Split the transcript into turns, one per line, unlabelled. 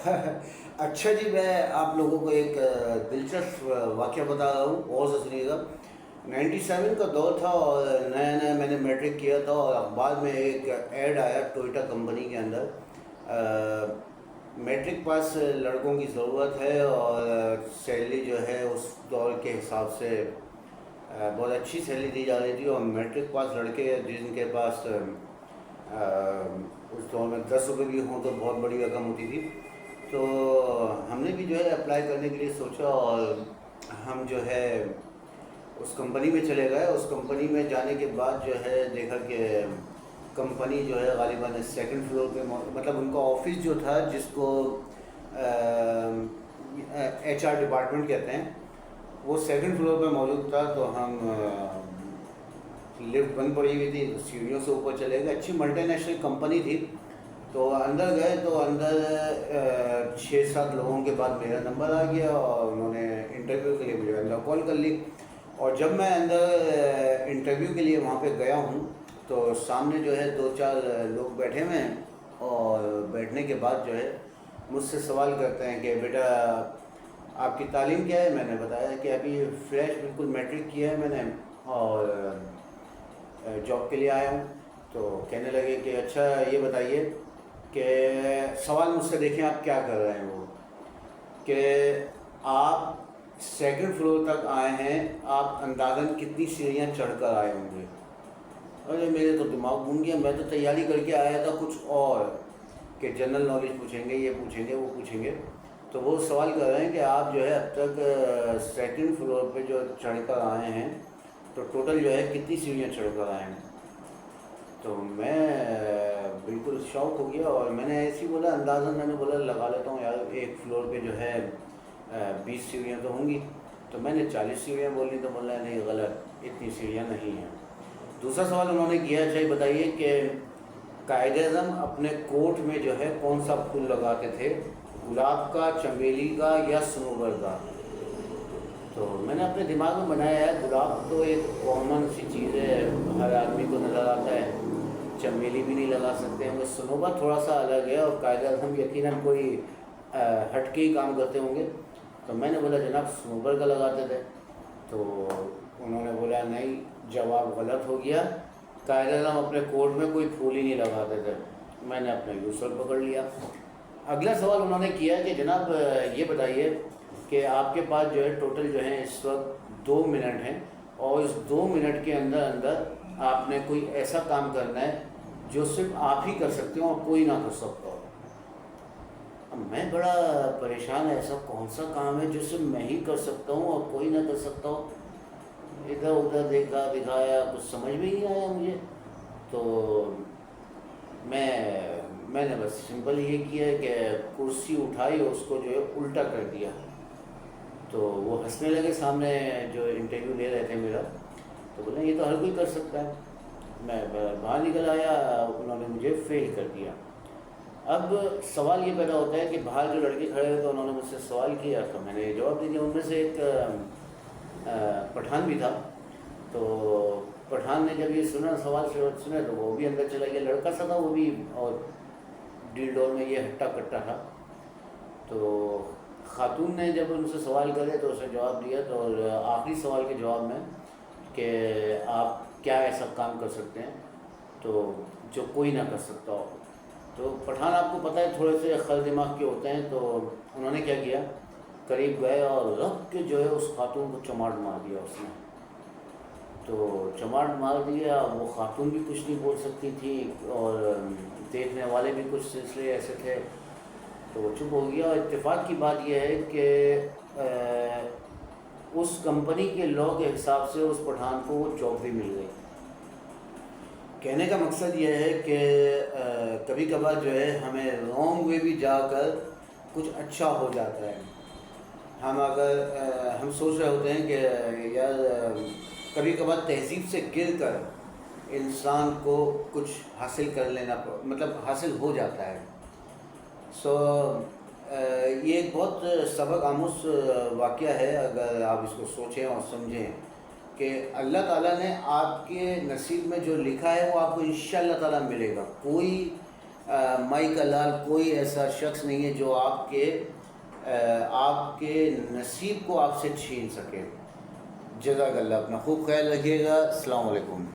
اچھا جی، میں آپ لوگوں کو ایک دلچسپ واقعہ بتا رہا ہوں، غور سے سنیے گا۔ 97 کا دور تھا اور نیا نیا میں نے میٹرک کیا تھا، اور اخبار میں ایک ایڈ آیا ٹوئٹا کمپنی کے اندر، میٹرک پاس لڑکوں کی ضرورت ہے، اور سیلری جو ہے اس دور کے حساب سے بہت اچھی سیلری دی جا رہی تھی، اور میٹرک پاس لڑکے جن کے پاس اس دور میں 10 روپے بھی ہوں تو بہت بڑی رقم ہوتی تھی۔ تو ہم نے بھی جو ہے اپلائی کرنے کے لیے سوچا، اور ہم جو ہے اس کمپنی میں چلے گئے۔ اس کمپنی میں جانے کے بعد جو ہے دیکھا کہ کمپنی جو ہے غالباً سیکنڈ فلور پہ، مطلب ان کا آفس جو تھا، جس کو ایچ آر ڈپارٹمنٹ کہتے ہیں، وہ سیکنڈ فلور پہ موجود تھا۔ تو ہم لفٹ بند پڑی ہوئی تھی، سیڑھیوں سے اوپر چلے گئے۔ اچھی ملٹی نیشنل کمپنی تھی، تو اندر گئے تو اندر 6-7 لوگوں کے بعد میرا نمبر آ گیا، اور انہوں نے انٹرویو کے لیے مجھے اندر کال کر لی۔ اور جب میں اندر انٹرویو کے لیے وہاں پہ گیا ہوں، تو سامنے جو ہے 2-4 لوگ بیٹھے ہوئے ہیں، اور بیٹھنے کے بعد جو ہے مجھ سے سوال کرتے ہیں کہ بیٹا آپ کی تعلیم کیا ہے؟ میں نے بتایا کہ ابھی فریش بالکل میٹرک کیا ہے میں نے، اور جاب کے لیے آیا ہوں۔ تو کہنے لگے کہ اچھا یہ بتائیے کہ سوال مجھ سے دیکھیں آپ کیا کر رہے ہیں، وہ کہ آپ سیکنڈ فلور تک آئے ہیں، آپ اندازاً کتنی سیڑھیاں چڑھ کر آئے ہوں گے؟ ارے میرے تو دماغ گھوم گیا، میں تو تیاری کر کے آیا تھا کچھ اور، کہ جنرل نالج پوچھیں گے، یہ پوچھیں گے، وہ پوچھیں گے۔ تو وہ سوال کر رہے ہیں کہ آپ جو ہے اب تک سیکنڈ فلور پہ جو چڑھ کر آئے ہیں، تو ٹوٹل جو ہے کتنی سیڑھیاں چڑھ کر آئے ہیں؟ تو میں بالکل شاک ہو گیا، اور میں نے ایسے ہی بولا اندازاً، میں نے بولا لگا لیتا ہوں یار، ایک فلور پہ جو ہے 20 سیڑھیاں تو ہوں گی۔ تو میں نے 40 سیڑھیاں بولی، تو بولا نہیں غلط، اتنی سیڑھیاں نہیں ہیں۔ دوسرا سوال انہوں نے کیا، اچھا یہ بتائیے کہ قائد اعظم اپنے کوٹ میں جو ہے کون سا پھول لگاتے تھے؟ گلاب کا، چمیلی کا، یا صنوبر کا؟ تو میں نے اپنے دماغ میں بنایا ہے، گلاب تو ایک کامن سی چیز ہے، ہر آدمی کو نظر آتا ہے، چمیلی بھی نہیں لگا سکتے ہیں، صنوبر تھوڑا سا الگ ہے، اور قائد اعظم یقیناً کوئی ہٹ کے ہی کام کرتے ہوں گے۔ تو میں نے بولا جناب صنوبر کا لگاتے تھے۔ تو انہوں نے بولا نہیں، جواب غلط ہو گیا، قائد اعظم اپنے کوٹ میں کوئی پھول ہی نہیں لگاتے تھے۔ میں نے اپنا یوسر پکڑ لیا۔ اگلا سوال انہوں نے کیا کہ جناب یہ بتائیے کہ آپ کے پاس جو ہے ٹوٹل جو ہے اس وقت 2 منٹ ہیں، اور اس 2 منٹ کے اندر اندر آپ نے کوئی ایسا کام کرنا ہے جو صرف آپ ہی کر سکتے ہو اور کوئی نہ کر سکتا ہو۔ اب میں بڑا پریشان، ایسا کون سا کام ہے جو صرف میں ہی کر سکتا ہوں اور کوئی نہ کر سکتا ہو؟ ادھر ادھر دیکھا دکھایا، کچھ سمجھ میں نہیں آیا مجھے۔ تو میں نے بس سمپل یہ کیا کہ کرسی اٹھائی اور اس کو جو ہے الٹا کر دیا۔ تو وہ ہنسنے لگے سامنے جو انٹرویو لے رہے تھے میرا، تو بولے یہ تو ہر کوئی کر سکتا ہے۔ میں باہر نکل آیا، انہوں نے مجھے فیل کر دیا۔ اب سوال یہ پیدا ہوتا ہے کہ باہر جو لڑکے کھڑے ہوئے تو انہوں نے مجھ سے سوال کیا، تو میں نے جواب دے دیا۔ ان میں سے ایک پٹھان بھی تھا، تو پٹھان نے جب یہ سنا سوال سنا تو وہ بھی اندر چلا گیا۔ لڑکا سا تھا وہ بھی، اور ڈیل ڈور میں یہ ہٹا کٹا تھا۔ تو خاتون نے جب ان سے سوال کرے تو اس نے جواب دیا، تو آخری سوال کے جواب میں کہ آپ کیا ایسا کام کر سکتے ہیں تو جو کوئی نہ کر سکتا ہو؟ تو پٹھان آپ کو پتہ ہے تھوڑے سے خر دماغ کے ہوتے ہیں، تو انہوں نے کیا کیا، قریب گئے اور رکھ کے جو ہے اس خاتون کو چماٹ مار دیا اس نے۔ تو چماٹ مار دیا، وہ خاتون بھی کچھ نہیں بول سکتی تھی، اور دیکھنے والے بھی کچھ سلسلے ایسے تھے، تو وہ چپ ہو گیا۔ اور اتفاق کی بات یہ ہے کہ اس کمپنی کے لاء کے حساب سے اس پٹھان کو وہ جاب بھی مل گئی۔ کہنے کا مقصد یہ ہے کہ کبھی کبھار جو ہے ہمیں رانگ وے بھی جا کر کچھ اچھا ہو جاتا ہے۔ ہم سوچ رہے ہوتے ہیں کہ یار کبھی کبھار تہذیب سے گر کر انسان کو کچھ حاصل کر لینا، مطلب حاصل ہو جاتا ہے۔ یہ ایک بہت سبق آموز واقعہ ہے اگر آپ اس کو سوچیں اور سمجھیں، کہ اللہ تعالیٰ نے آپ کے نصیب میں جو لکھا ہے وہ آپ کو انشاءاللہ تعالیٰ ملے گا۔ کوئی مائی کا لال کوئی ایسا شخص نہیں ہے جو آپ کے نصیب کو آپ سے چھین سکے۔ جزاک اللہ، اپنا خوب خیال رکھیے گا۔ السلام علیکم۔